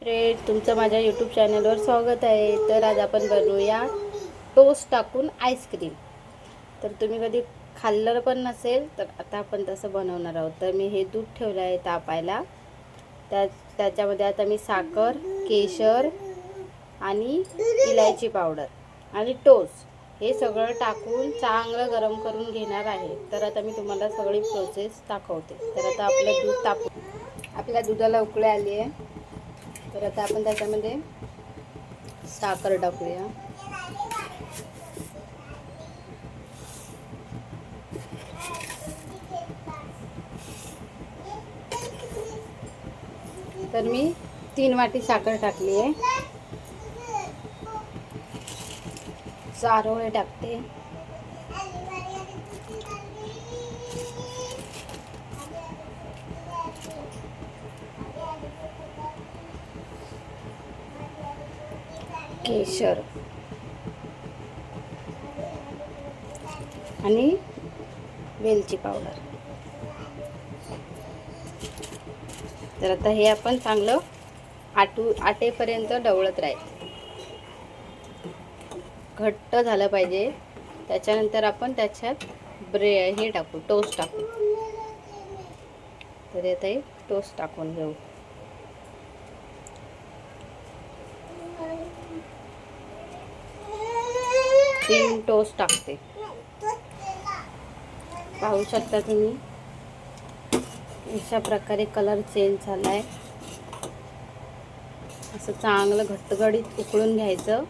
Friend, तुमचं माझ्या YouTube चॅनलवर स्वागत आहे. तर आज आपण बनवूया टोस्ट टाकून आईस्क्रीम. तर तुम्ही कधी खाल्लं पण नसेल तर आता आपण तसं बनवणार आहोत. तर मी हे दूध ठेवलं आहे तापायला. त्याच्यामध्ये आता मी साखर, केशर आणि इलायची पावडर आणि टोस्ट हे सगळं टाकून चांगलं गरम करून घेणार आहे. तर आता मी तुम्हाला सगळी प्रोसेस दाखवते. तर आता आपलं दूध तापू, आपल्या दुधाला उकळी आली आहे. तर आता आपण त्याच्यामध्ये साखर टाकूया. तर मी 3 वाटी साखर टाकली आहे. चारोळे टाकते. केशर आणि वेलची पावडर. तर आता हे आपण चांगलं आटेपर्यंत ढवळत राहायचं. घट्ट झालं पाहिजे. त्याच्यानंतर आपण त्याच्यात हे टाकू, टोस्ट टाकू. तर आता हे टोस्ट टाकून घेऊ. तीन टोस्ट टाकते. पाहू शकता तुम्ही अशा प्रकारे कलर चेंज झालाय. असं चांगलं घट्टगडीत उकळून घ्यायचं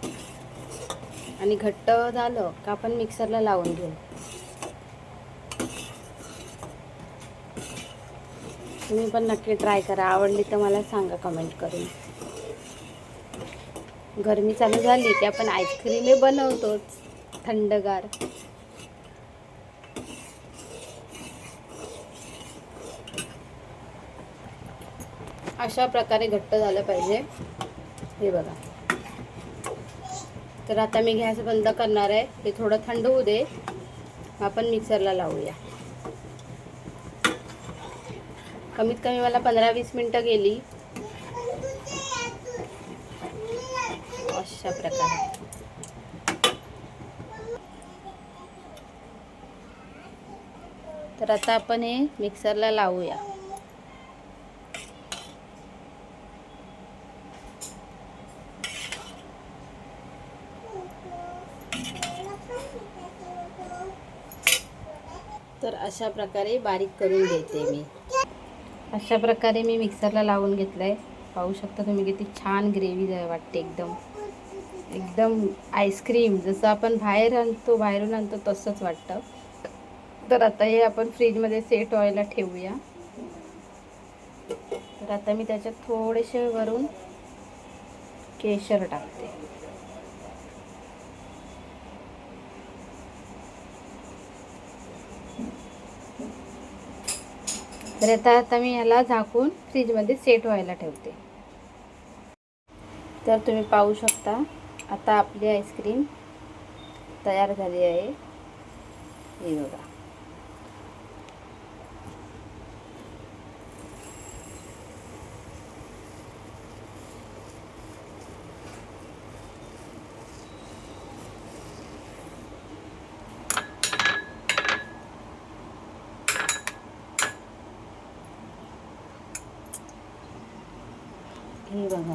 आणि घट्ट झालं का आपण मिक्सरला लावून घेऊ. तुम्ही पण नक्की ट्राय करा. आवडली तर मला सांगा कमेंट करून. गरमी चालू झाली की आपण आईस्क्रीम बनवतोच थंडगार. अशा प्रकारे घट्ट झालं पाहिजे. हे बघा. तर आता मी गॅस बंद करणार आहे. ते थोडं थंड होऊ दे, आपण मिक्सरला लावूया. कमीत कमी मला 15-20 मिनटं गेली. अशा प्रकारे. तर आता आपण हे मिक्सरला लावूया. तर अशा प्रकारे बारीक करून घेते मी. अशा प्रकारे मी मिक्सरला लावून घेतलंय. पाहू शकता तुम्ही किती छान ग्रेव्ही वाटते. एकदम आईस्क्रीम जसं आपण बाहेरून आणतो तसंच वाटतं. तर आता हे आपण फ्रीजमध्ये सेट व्हायला ठेवूया. तर आता मी त्याच्यात थोडेसे वरून केशर टाकते. तर आता मी याला झाकून फ्रीजमध्ये सेट व्हायला ठेवते. तर तुम्ही पाहू शकता आता आपली आईस्क्रीम तयार झाली आहे. हे बघा. हे बघा.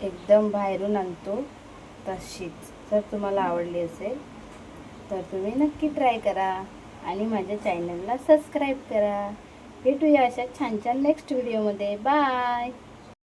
एकदम बाहेरून आणतो तशीच. जर तुम्हाला आवडली असेल तर तुम्ही नक्की ट्राय करा आणि माझ्या चॅनलला सबस्क्राईब करा. भेटूया अशा छान छान नेक्स्ट व्हिडिओमध्ये. बाय.